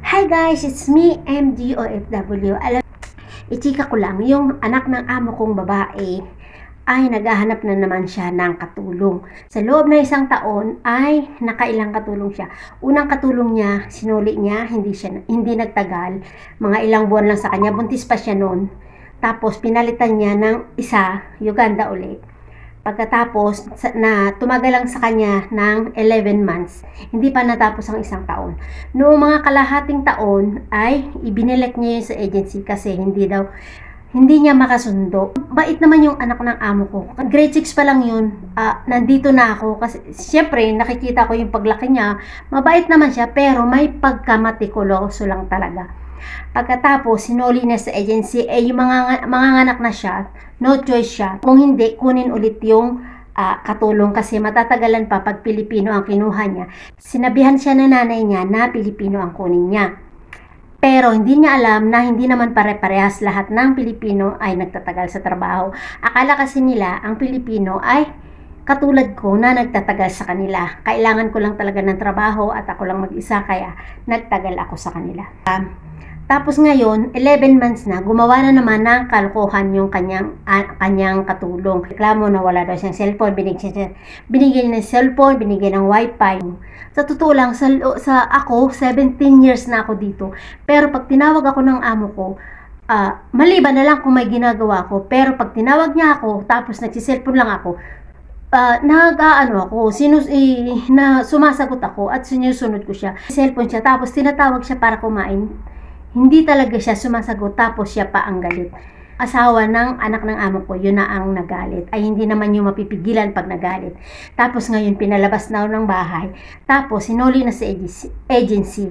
Hi guys, it's me, MDOFW. Ichika ko lang, yung anak ng amo kong babae ay naghahanap na naman siya ng katulong. Sa loob ng isang taon ay nakailang katulong siya. Unang katulong niya, sinuli niya, hindi nagtagal. Mga ilang buwan lang sa kanya, buntis pa siya noon. Tapos pinalitan niya ng isa, Uganda ulit. Pagkatapos na tumagal lang sa kanya ng 11 months, hindi pa natapos ang isang taon. Noong mga kalahating taon ay ibinilek niya yun sa agency kasi hindi niya makasundo. Bait naman yung anak ng amo ko. Grade 6 pa lang yun, nandito na ako kasi siyempre nakikita ko yung paglaki niya. Mabait naman siya pero may pagkamatikuloso lang talaga. Pagkatapos sinuli niya sa agency, yung mga anak na siya, no choice siya. Kung hindi, kunin ulit yung katulong kasi matatagalan pa pag Pilipino ang kinuha niya. Sinabihan siya ng nanay niya na Pilipino ang kunin niya. Pero hindi niya alam na hindi naman pare-parehas lahat ng Pilipino ay nagtatagal sa trabaho. Akala kasi nila ang Pilipino ay katulad ko na nagtatagal sa kanila. Kailangan ko lang talaga ng trabaho at ako lang mag-isa kaya nagtagal ako sa kanila. Tapos ngayon, 11 months na, gumawa na naman ng kalokohan yung kanyang katulong. Reklamo na wala daw siyang cellphone, binigyan ng cellphone, binigyan ng wifi. Sa totoo lang, ako, 17 years na ako dito. Pero pag tinawag ako ng amo ko, maliban na lang kung may ginagawa ko. Pero pag tinawag niya ako, tapos nagsiselfone lang ako, sumasagot ako at sinusunod ko siya. Cellphone siya, tapos tinatawag siya para kumain. Hindi talaga siya sumasagot, tapos siya pa ang galit. Asawa ng anak ng amo ko, yun na ang nagalit. Ay hindi naman yung mapipigilan pag nagalit. Tapos ngayon pinalabas na ng bahay. Tapos sinuli na sa agency.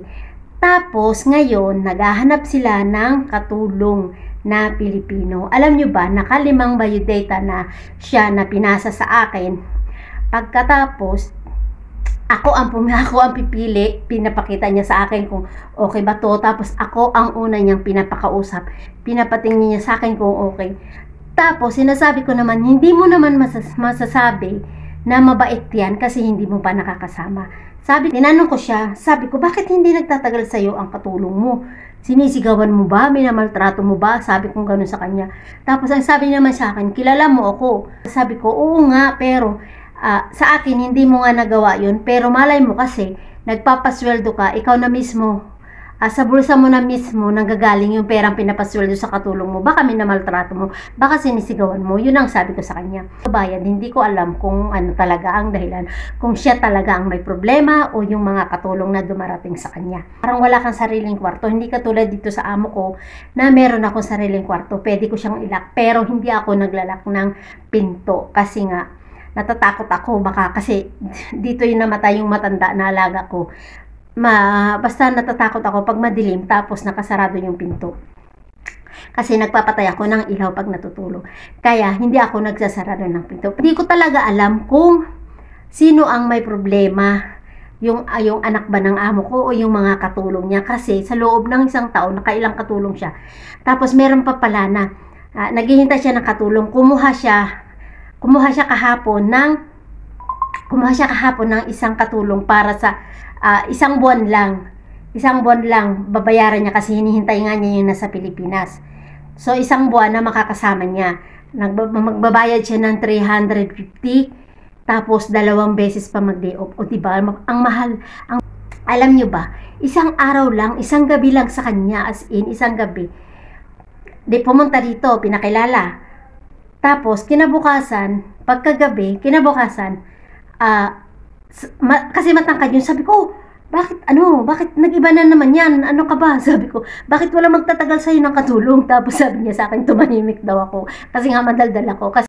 Tapos ngayon naghahanap sila ng katulong na Pilipino. Alam nyo ba, nakalimang biodata na siya na pinasa sa akin. Pagkatapos ako ang pipili, pinapakita niya sa akin kung okay ba to, tapos ako ang una niyang pinapakausap, pinapatingin niya sa akin kung okay. Tapos sinasabi ko naman, hindi mo naman masasabi na mabait yan kasi hindi mo pa nakakasama. Tinanong ko siya, sabi ko, bakit hindi nagtatagal sa'yo ang katulong mo? Sinisigawan mo ba? Minamaltrato mo ba? Sabi ko gano'n sa kanya. Tapos ang sabi naman sa akin, kilala mo ako? Sabi ko, oo nga, pero sa akin hindi mo nga nagawa yun, pero malay mo kasi nagpapasweldo ka, ikaw na mismo, sa bulsa mo na mismo nanggagaling yung perang pinapasweldo sa katulong mo, baka minamaltrato mo, baka sinisigawan mo. Yun ang sabi ko sa kanya. Bayan, hindi ko alam kung ano talaga ang dahilan, kung siya talaga ang may problema o yung mga katulong na dumarating sa kanya. Parang wala kang sariling kwarto, hindi katulad dito sa amo ko na meron akong sariling kwarto, pwede ko siyang ilak, pero hindi ako naglalak ng pinto kasi nga natatakot ako, baka kasi dito yung namatay yung matanda na alaga ko. Basta natatakot ako pag madilim tapos nakasarado yung pinto. Kasi nagpapatay ako ng ilaw pag natutulog. Kaya hindi ako nagsasarado ng pinto. Hindi ko talaga alam kung sino ang may problema, yung anak ba ng amo ko o yung mga katulong niya. Kasi sa loob ng isang taon, nakailang katulong siya. Tapos meron pa pala na naghihintay siya ng katulong. Kumuha siya kahapon ng isang katulong para sa isang buwan lang babayaran niya kasi hinihintay nga niya yung nasa Pilipinas. So isang buwan na makakasama niya. Magbabayad siya ng 350, tapos 2 beses pa mag-day off. O diba, ang mahal. Alam niyo ba, isang araw lang, isang gabi lang sa kanya, as in isang gabi. Pumunta dito, pinakilala. Tapos, kinabukasan, kasi matangkad yun, sabi ko, bakit nag-iba na naman yan? Ano ka ba? Sabi ko, bakit wala magtatagal sa'yo ng katulong? Tapos sabi niya sa akin, tumahimik daw ako. Kasi nga madaldal ako.